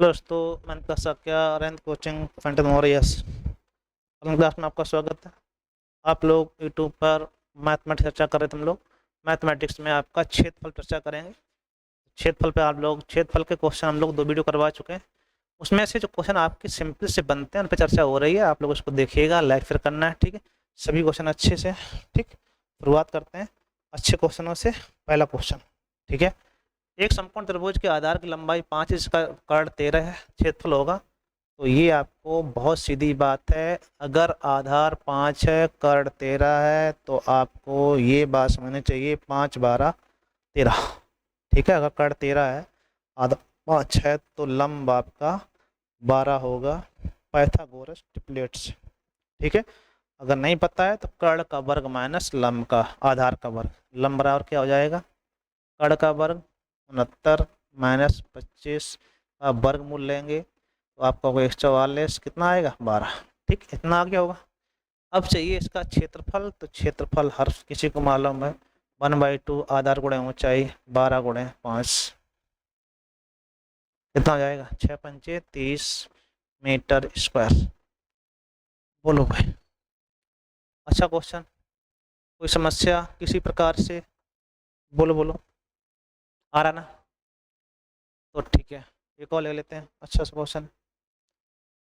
दोस्तों, मैंने कहा सक्या अरेंज कोचिंग सेंटर मॉरियस ऑनलाइन क्लास में आपका स्वागत है। आप लोग यूट्यूब पर मैथमेटिक्स चर्चा कर रहे थे। हम लोग मैथमेटिक्स में आपका क्षेत्रफल चर्चा करेंगे। क्षेत्रफल पे आप लोग क्षेत्रफल के क्वेश्चन हम लोग 2 वीडियो करवा चुके हैं। उसमें से जो क्वेश्चन आपके सिंपल से बनते हैं उन पर चर्चा हो रही है। आप लोग उसको देखिएगा, लाइक फिर करना है, ठीक है। सभी क्वेश्चन अच्छे से, ठीक। शुरुआत करते हैं अच्छे क्वेश्चनों से। पहला क्वेश्चन, ठीक है। एक समकोण त्रिभुज के आधार की लंबाई 5 इसका कर्ण 13 है, क्षेत्रफल होगा। तो ये आपको बहुत सीधी बात है। अगर आधार 5 है, कर्ण 13 है, तो आपको ये बात समझनी चाहिए 5 12 13, ठीक है। अगर कर्ण 13 है, आधा 5 है, तो लंब आपका 12 होगा, पाइथागोरस ट्रिपलेट्स, ठीक है। अगर नहीं पता है तो कर्ण का वर्ग माइनस लंब का आधार का वर्ग, लंब बराबर क्या हो जाएगा, कर्ण का वर्ग 69 माइनस 25 का वर्गमूल लेंगे तो आपका होगा 144, कितना आएगा 12, ठीक। इतना आ गया होगा। अब चाहिए इसका क्षेत्रफल। तो क्षेत्रफल हर किसी को मालूम है, 1/2 आधार गुणे ऊंचाई 12 गुणे 5, कितना हो जाएगा 6 पंचे 30 मीटर स्क्वायर। बोलो भाई, अच्छा क्वेश्चन। कोई समस्या किसी प्रकार से? बोलो बोलो, आ रहा ना? तो ठीक है, एक और ले लेते हैं अच्छा सा क्वेश्चन।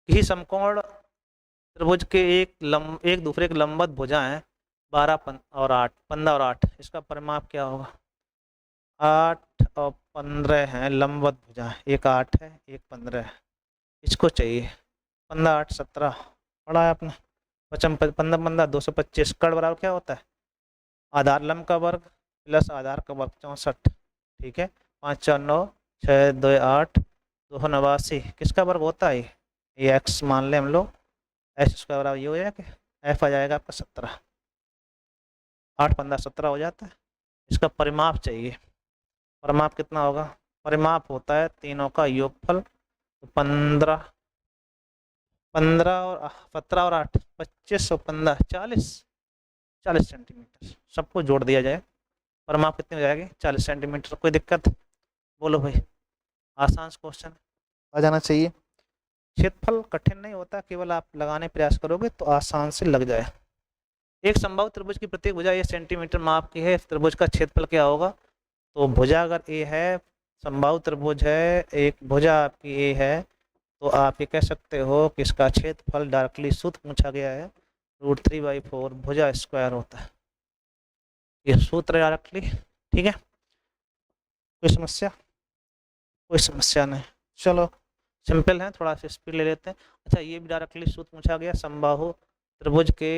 किसी समकोण त्रिभुज के एक दूसरे के लंबवत भुजाएं 12 और 8, 15 और 8, इसका परिमाप क्या होगा? 8 और 15 हैं लंबवत भुजाएं, एक 8 है एक 15 है। इसको चाहिए 15 8 17, पढ़ा है आपने। 15 15 225, कर्ण बराबर क्या होता है? आधार लंब का वर्ग प्लस आधार का वर्ग 64, ठीक है। 5 4 9, 6 2 8, 289, किसका वर्ग होता है? ये एक्स मान लें हम लोग, एस स्क्वायर बराबर ये हो जाएगा, एफ आ जाएगा आपका 17, 8 15 17 हो जाता है। इसका परिमाप चाहिए। परिमाप कितना होगा? परिमाप होता है तीनों का योगफल। तो 15 15 और 17 और 8 25 और 15 40, 40 सेंटीमीटर सबको जोड़ दिया जाए, परिमाप कितनी हो जाएगी? 40 सेंटीमीटर। कोई दिक्कत? बोलो भाई, आसान क्वेश्चन आ जाना चाहिए। क्षेत्रफल कठिन नहीं होता, केवल आप लगाने प्रयास करोगे तो आसान से लग जाए। एक समबाहु त्रिभुज की प्रत्येक भुजा 1 सेंटीमीटर माप की है, त्रिभुज का क्षेत्रफल क्या होगा? तो भुजा अगर ए है, समबाहु त्रिभुज है, एक भुजा आपकी ए है, तो आप ये कह सकते हो कि इसका क्षेत्रफल डायरेक्टली सूत्र पूछा गया है, √3/4 भुजा स्क्वायर होता है। ये सूत्र डायरेक्टली, ठीक है। कोई समस्या? कोई समस्या नहीं, चलो सिंपल है, थोड़ा सा स्पीड ले लेते हैं। अच्छा, ये भी डायरेक्टली सूत्र पूछा गया, समबाहु त्रिभुज के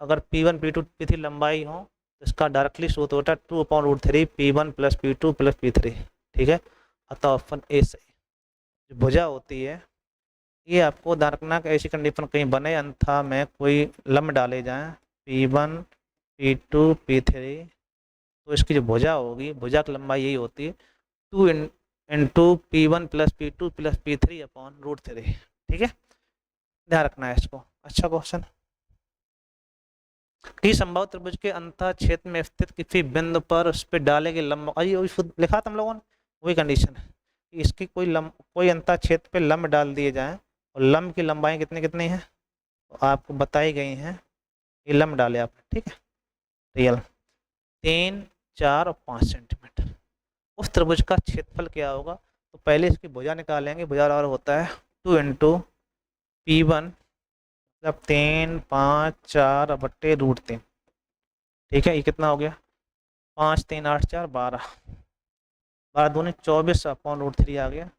अगर P1 P2 P3 लंबाई हो तो इसका डायरेक्टली सूत्र होता है 2/√3 P1 + P2 + P3, ठीक है। अतः ऑप्शन ए सही। जो भुजा होती है ये आपको ध्यान रखना कि ऐसी कंडीशन कहीं बने अन्यथा में कोई लंब डाले जाएं P1 P2 P3, तो इसकी जो भुजा होगी, भुजा की लंबाई यही होती है 2 इंटू P1 + P2 + P3/√3, ठीक है। ध्यान रखना है इसको। अच्छा क्वेश्चन। कि समबाहु त्रिभुज के अंतः क्षेत्र में स्थित किसी बिंदु पर उस पर डाले गए लंब, ये लिखा था हम लोगों ने, वही कंडीशन है कि इसकी कोई अंतः क्षेत्र पे लंब डाल दिए जाएं और लंब की लंबाई कितनी कितनी है तो आपको बताई गई हैं। ये लंब डाले आपने, ठीक है। रियल 3 4 और 5 सेंटीमीटर, उस त्रिभुज का क्षेत्रफल क्या होगा? तो पहले इसकी भुजा निकालेंगे। भुजा बराबर होता है 2 इंटू P1 मतलब 3 5 4 बट्टे √3, ठीक है। ये कितना हो गया? 5 3 8 4 12, 12 दूनी 24/√3 आ गया।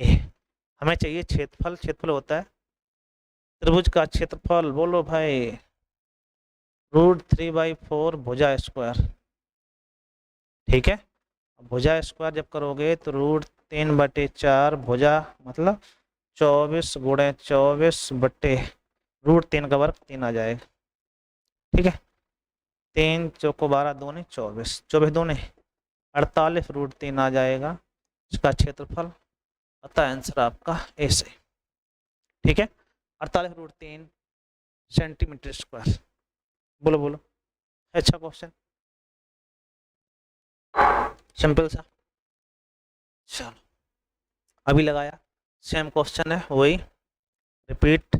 ए हमें चाहिए क्षेत्रफल। क्षेत्रफल होता है त्रिभुज का क्षेत्रफल, बोलो भाई, √3/4 भुजा स्क्वायर, ठीक है। भुजा स्क्वायर जब करोगे तो √3/4 भुजा मतलब 24 गुणे 24 बट्टे √3 का वर्ग 3 आ जाएगा, ठीक है। 3 चौको 12 दूनी 24, 24 दूनी 48 √3 आ जाएगा इसका क्षेत्रफल। अतः आंसर आपका ए से, ठीक है। 48√3 सेंटीमीटर स्क्वायर। बोलो बोलो, अच्छा क्वेश्चन, सिंपल सा। चलो अभी लगाया, सेम क्वेश्चन है वही रिपीट।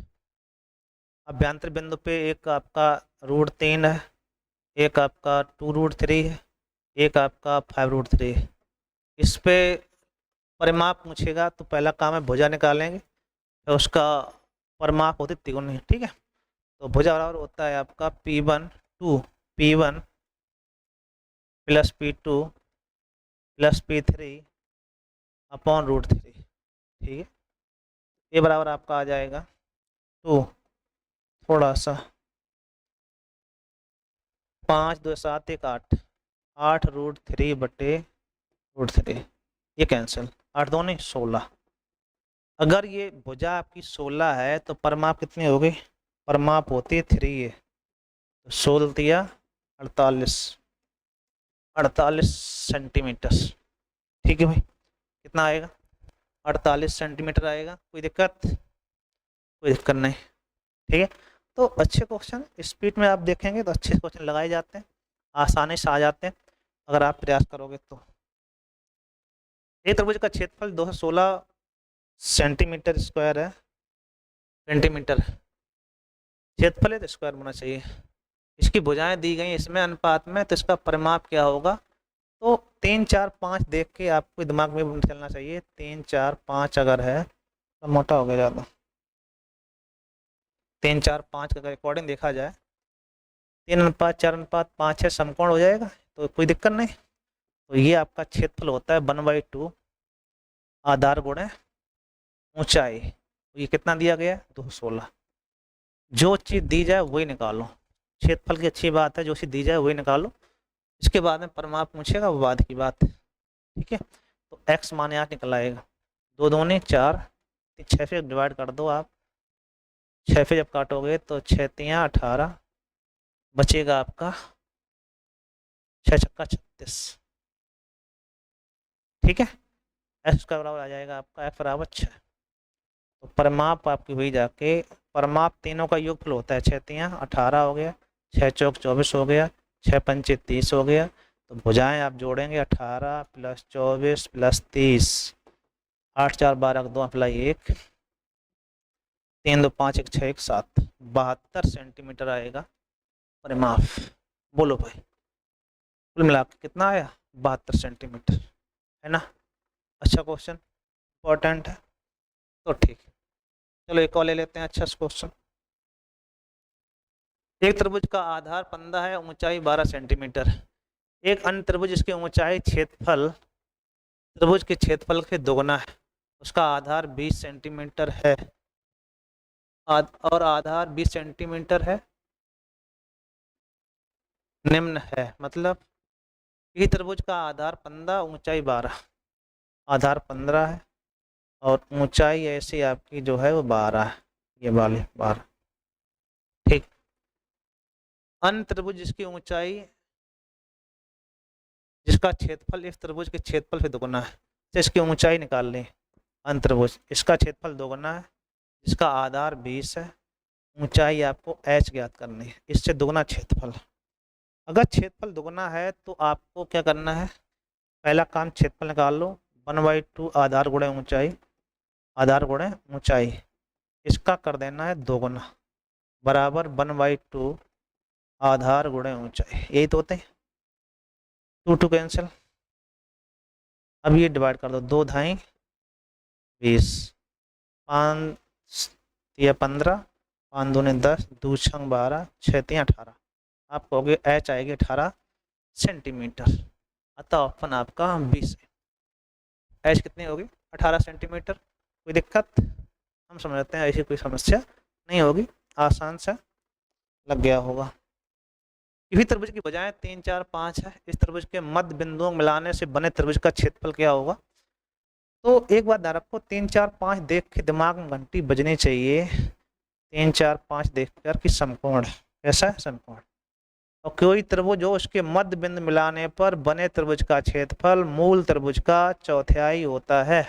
अभ्यंतर बिंदु पे एक आपका √3 है, एक आपका 2√3 है, एक आपका 5√3 है। इस पे परिमाप पूछेगा तो पहला काम है भुजा निकालेंगे, फिर उसका परिमाप होती तिगुनी, ठीक है। तो भुजा बराबर होता है आपका P1 plus P2 plus P3 upon √3, ठीक है। ये बराबर आपका आ जाएगा 2, थोड़ा सा 5 2 7 1 8, 8√3 बटे √3, ये कैंसिल, 8 2 नहीं 16। अगर ये भुजा आपकी 16 है तो परिमाप कितनी होगी, परिमाप होती है 3 है, तो 16 दिया 48 सेंटीमीटर, ठीक है भाई। कितना आएगा, 48 सेंटीमीटर आएगा। कोई दिक्कत नहीं, ठीक है। तो अच्छे क्वेश्चन स्पीड में आप देखेंगे तो अच्छे क्वेश्चन लगाए जाते हैं, आसानी से आ जाते हैं अगर आप प्रयास करोगे तो। एक त्रिभुज का क्षेत्रफल 216 सेंटीमीटर स्क्वायर है, सेंटीमीटर क्षेत्रफल है तो स्क्वायर होना चाहिए। इसकी भुजाएं दी गई इसमें अनुपात में, तो इसका परिमाप क्या होगा, तो 3 4 5 देख के आपको दिमाग में चलना चाहिए। 3 4 5 अगर है तो मोटा हो गया ज़्यादा, 3 4 5 का अकॉर्डिंग देखा जाए 3:4:5 है, समकोण हो जाएगा तो कोई दिक्कत नहीं। तो ये आपका क्षेत्रफल होता है 1/2 आधार गुणे ऊंचाई। ये कितना दिया गया है 216। जो चीज़ दी जाए वही निकालो, क्षेत्रफल की अच्छी बात है, जो चीज़ दी जाए वही निकालो। इसके बाद में परिमाप पूछेगा वो बाद की बात है, ठीक है। तो x मान यहाँ निकल आएगा 2 दूनी 4, 6 से डिवाइड कर दो आप, 6 से जब काटोगे तो 6 3 18, बचेगा आपका 6 छक्का 36, ठीक है। x का बराबर आ जाएगा आपका f बराबर 6। तो परिमाप आपकी हुई जाके, परिमाप तीनों का योगफल होता है, 6 3 18 हो गया, 6 चौक 24 हो गया, 6 पंचे 30 हो गया। तो भुजाएं आप जोड़ेंगे 18 प्लस 24 प्लस 30, 8 4 12 2 अप्लाई 1, 3 2 5 1 6 1 7, 72 सेंटीमीटर आएगा परिमाप। बोलो भाई, कुल मिला के कितना आया 72 सेंटीमीटर, है ना। अच्छा क्वेश्चन, इंपॉर्टेंट है, तो ठीक है। चलो एक और ले लेते हैं अच्छा क्वेश्चन। एक त्रिभुज का आधार 15 है, ऊंचाई 12 सेंटीमीटर। एक अन्य त्रिभुज जिसकी ऊंचाई क्षेत्रफल त्रिभुज के क्षेत्रफल के दोगुना है, उसका आधार 20 सेंटीमीटर है, और आधार 20 सेंटीमीटर है, निम्न है। मतलब ये त्रिभुज का आधार 15 ऊंचाई 12, आधार 15 है और ऊंचाई ऐसी आपकी जो है वो 12 है, ये वाली 12, ठीक। अन्य त्रिभुज जिसकी ऊंचाई, जिसका क्षेत्रफल इस त्रिभुज के क्षेत्रफल से दोगुना है, तो इसकी ऊंचाई निकाल लें। अन्य त्रिभुज इसका क्षेत्रफल दोगुना है, जिसका आधार 20 है, ऊंचाई आपको h ज्ञात करनी है, इससे दोगुना क्षेत्रफल। अगर क्षेत्रफल दोगुना है तो आपको क्या करना है, पहला काम क्षेत्रफल निकाल लो, 1/2 आधार गुणे ऊंचाई, आधार गुणे ऊंचाई, इसका कर देना है दोगुना, बराबर 1/2 आधार गुणे ऊंचाई। यही तो होते हैं, 2 2 कैंसिल। अब ये डिवाइड कर दो, 2 धाई 20, 5 या 15, 5 दूने 10, 2 छंग 12, 6 3 18, आप कहोगे h आएगी 18 सेंटीमीटर, अतः ऑप्शन आपका 20 है। h कितनी होगी 18 सेंटीमीटर। कोई दिक्कत, हम समझते हैं ऐसी कोई समस्या नहीं होगी, आसान से लग गया होगा। इसी त्रिभुज की बजाय 3 4 5 है, इस त्रिभुज के मध्य बिंदुओं मिलाने से बने त्रिभुज का क्षेत्रफल क्या होगा। तो एक बात ध्यान रखो, 3 4 5 देख के दिमाग में घंटी बजनी चाहिए, 3 4 5 देख कर कि समकोण है, कैसा है समकोण। और कोई त्रिभुज हो उसके मध्य बिंदु मिलाने पर बने त्रिभुज का क्षेत्रफल मूल त्रिभुज का चौथाई होता है।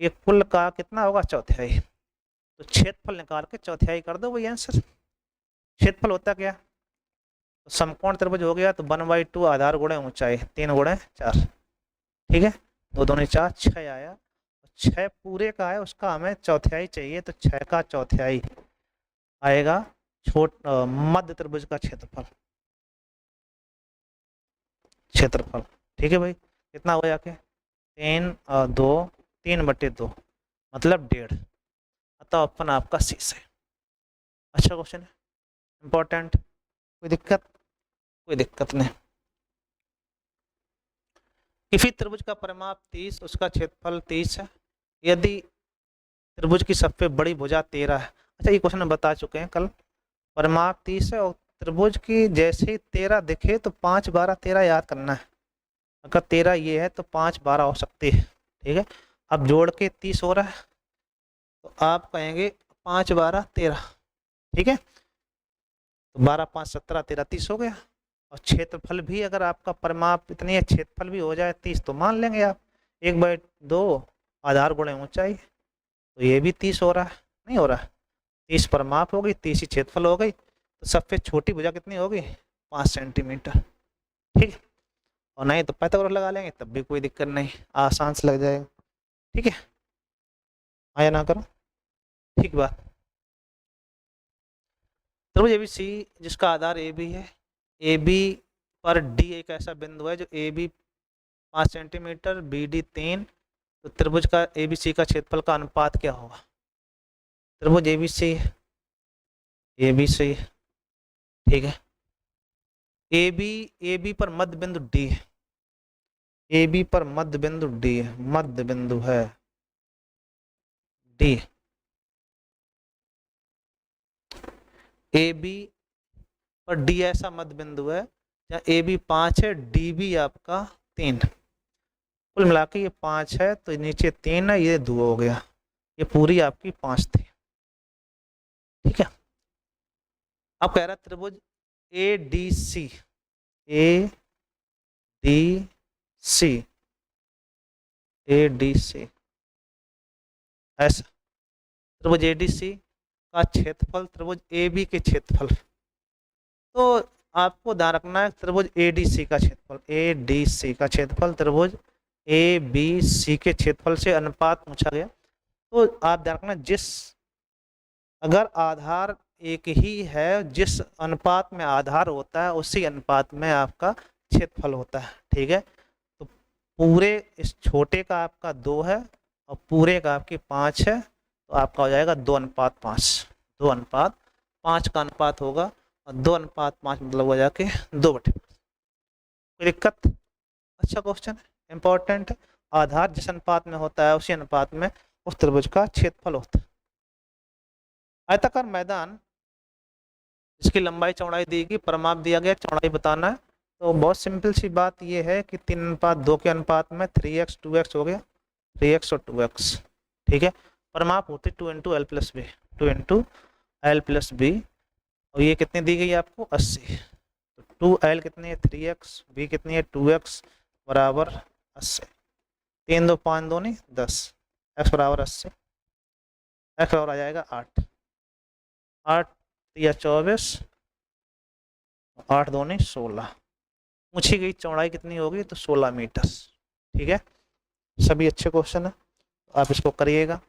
ये कुल का कितना होगा चौथाई, तो क्षेत्रफल निकाल के चौथाई कर दो, वही आंसर। क्षेत्रफल होता क्या, तो समकोण त्रिभुज हो गया तो 1/2 आधार गुणे ऊंचाई, 3 गुणे 4, ठीक है, 2 दूनी 4 6 आया, 6 पूरे का है, उसका हमें चौथाई चाहिए, तो 6 का चौथाई आएगा मध्य त्रिभुज का क्षेत्रफल। क्षेत्रफल ठीक है भाई, कितना हो जाके 3 2 3/2 मतलब 1.5, अतः ऑप्शन आपका सी से। अच्छा क्वेश्चन है, इंपॉर्टेंट। कोई दिक्कत? कोई दिक्कत नहीं। किसी त्रिभुज का परिमाप 30, उसका क्षेत्रफल 30 है, यदि त्रिभुज की सबसे बड़ी भुजा 13 है। अच्छा ये क्वेश्चन हम बता चुके हैं कल। परिमाप 30 है और त्रिभुज की जैसे ही 13 दिखे तो 5 12 13 याद करना है। अगर 13 ये है तो 5 12 हो सकती है, ठीक है। अब जोड़ के 30 हो रहा है, तो आप कहेंगे 5 12 13, ठीक है। तो 12 5 17 13 30 हो गया। और क्षेत्रफल भी अगर आपका परिमाप इतनी है, क्षेत्रफल भी हो जाए 30, तो मान लेंगे आप 1/2 आधार गुणे ऊंचाई, तो ये भी 30 हो रहा है, नहीं हो रहा है। 30 परिमाप हो गई, 30 ही क्षेत्रफल हो गई, तो सबसे छोटी भुजा कितनी होगी 5 सेंटीमीटर, ठीक है। और नहीं तो पाइथागोरस लगा लेंगे, तब भी कोई दिक्कत नहीं, आसान से लग जाएगा, ठीक है। आया ना करो, ठीक बात। त्रिभुज एबीसी जिसका आधार ए बी है, ए बी पर डी एक ऐसा बिंदु है जो A B 5 centimetre, B D 3, तो त्रिभुज का ए बी सी का क्षेत्रफल का अनुपात क्या होगा? त्रिभुज ए बी सी ठीक है, ए बी पर मध्य बिंदु डी है, ए बी पर मध्य बिंदु डी है, मध्य बिंदु है डी। ए बी पर डी ऐसा मध्य बिंदु है जहाँ ए बी 5 है, डी बी आपका 3, कुल मिला के ये 5 है, तो नीचे 3 है, ये 2 हो गया, ये पूरी आपकी 5 थी, ठीक है। अब कह रहा है त्रिभुज A D C, A D C, A D C ऐसा त्रिभुज ए डी सी का क्षेत्रफल त्रिभुज ए बी के क्षेत्रफल, तो आपको ध्यान रखना है त्रिभुज ए डी सी का क्षेत्रफल, ए डी सी का क्षेत्रफल त्रिभुज ए बी सी के क्षेत्रफल से अनुपात पूछा गया, तो आप ध्यान रखना अगर आधार एक ही है, जिस अनुपात में आधार होता है उसी अनुपात में आपका क्षेत्रफल होता है, ठीक है। तो पूरे इस छोटे का आपका 2 है और पूरे का आपकी 5 है, तो आपका हो जाएगा 2:5, 2:5 का अनुपात होगा, और 2:5 मतलब हो जाके 2/5। कोई दिक्कत? अच्छा क्वेश्चन है, इंपॉर्टेंट है। आधार जिस अनुपात में होता है उसी अनुपात में उस त्रिभुज का क्षेत्रफल होता है। आयताकार मैदान इसकी लंबाई चौड़ाई दी गई, परिमाप दिया गया, चौड़ाई बताना है, तो बहुत सिंपल सी बात यह है कि 3:2 के अनुपात में 3x 2x हो गया, 3x और 2x, ठीक है। परिमाप होती 2 × L + B, 2 × L + B, और ये कितनी दी गई आपको 80, तो 2L कितनी है 3x, B कितनी है 2x बराबर 80, 3 2 5 2 नहीं 10, x बराबर 80, x बराबर आ जाएगा 8, 8 या 24, 8 2 नहीं 16, पूछी गई चौड़ाई कितनी होगी तो 16 मीटर, ठीक है। सभी अच्छे क्वेश्चन है, आप इसको करिएगा,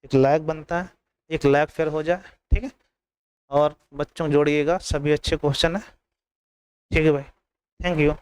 एक लाइक बनता है, एक लाइक फिर हो जाए, ठीक है। और बच्चों जोड़िएगा, सभी अच्छे क्वेश्चन है, ठीक है भाई, थैंक यू।